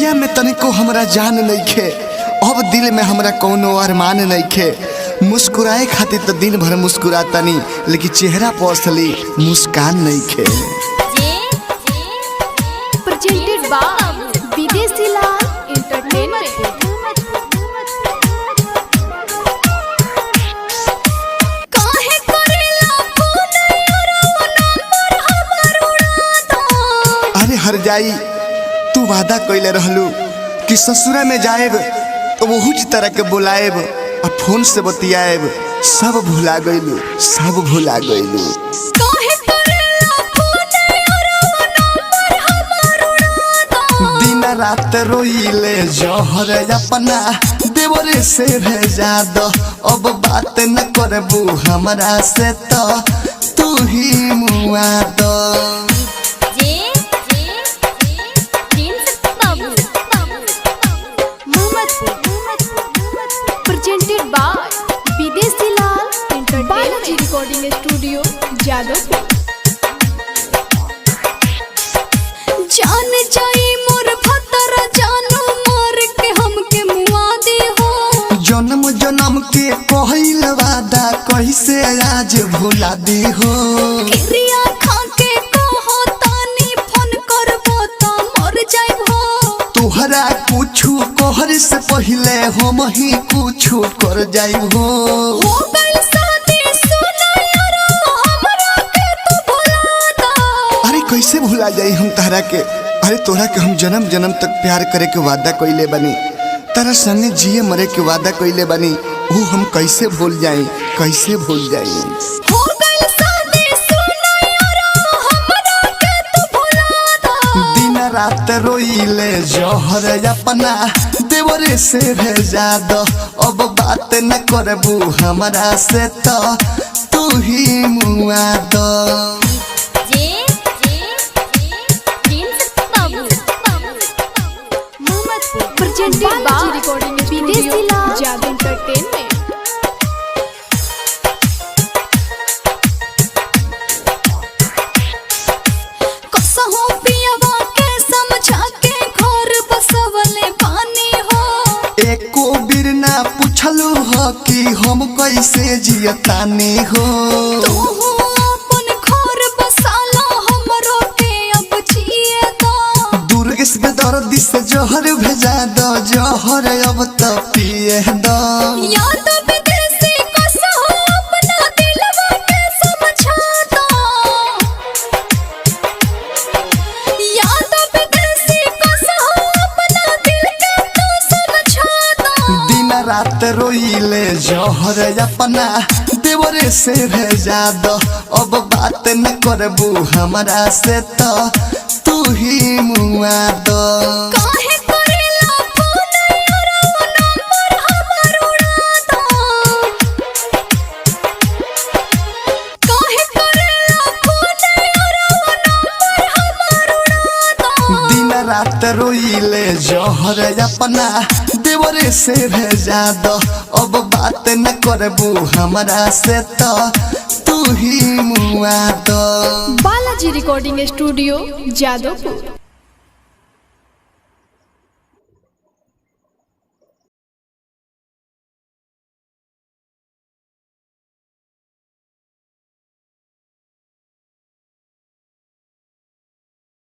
दुनिया में तनिको हमरा जान नइखे, अब दिल में हमरा कौनो अरमान नइखे। मुस्कुराए खातिर तो दिन भर मुस्कुरातानी, लेकिन चेहरा पर असली मुस्कान नइखे। प्रेजेंटेड बाय विदेशी लाल एंटरटेनमेंट। अरे हर जाई, तू वादा कइले रहलू कि ससुरा में जाएब तो वहुच तरह के बुलाएब और फोन से बतियाएब। सब भुला गइलू, सब भुला गइलू। दिन रात रोइले जहर अपना देवरे से भेजा दो। अब बात न करबू हमरा से तो तू ही मुआ दो। प्रेजेंटेड बाय विदेशी लाल एंटरटेनमेंट रिकॉर्डिंग स्टूडियो जादवपुर। जान जाई मोर भतरा जानू मार के हमके मुआ दे हो। जन्म जन्म के कहल वादा कैसे आज भुला दी हो। क्रिया खा के कहो तानी फोन करबो त मर जाइबो। तोहरा कुछु कहर से पहले हम ही कुछु कर जाइबो। हो गइल शादी सुनो यारो हमरा के तू भुला दो। अरे कैसे भुला जाई हम तहरा के। अरे तोरा के हम जन्म जन्म तक प्यार करे के वादा कइले बनी, तारा संगे जिए मरे के वादा कइले बनी। वो हम कैसे भूल जाई, कैसे भूल जाई। हो गइल शादी सुनो यारो हमरा के तू भुला दो। दिन रात रोइले जहर अपना देवरे से भेजा दो। अब बात न करबू हमरा से तो तू ही मुआ दो। प्रेजेंटेड बाय रिकॉर्डिंग विदेशी लाल जादू एंटरटेनमेंट। कसहो पियवा के समझा के घर बसवले पानी हो। एको बिर ना पूछलू हो कि हम कैसे जियतानी हो। तू अपन घर बसाला हमरो के अब जिए दो। दुर्गेश बेदर्दी से जहर भेजा दो, जहर अब तो पिए दो। याद विदेशी कसहो अपना दिलवा के समझा दो। याद विदेशी कसहो अपना दिल के तू समझा दो। दिन रात रोइले जहर अपना देवरे से भेजा दो। अब बात न करबू हमरा से तो तू ही मुआ दो। काहे करेला फोन यारो नंबर हमर उड़ा दो। काहे करेला फोन यारो नंबर हमर उड़ा दो। दिन रात रोइले जहर अपना देवरे से भेजा दो। अब बात न करबू हमरा से तो तू ही मुआ दो। Balaji recording studio Jadavpur.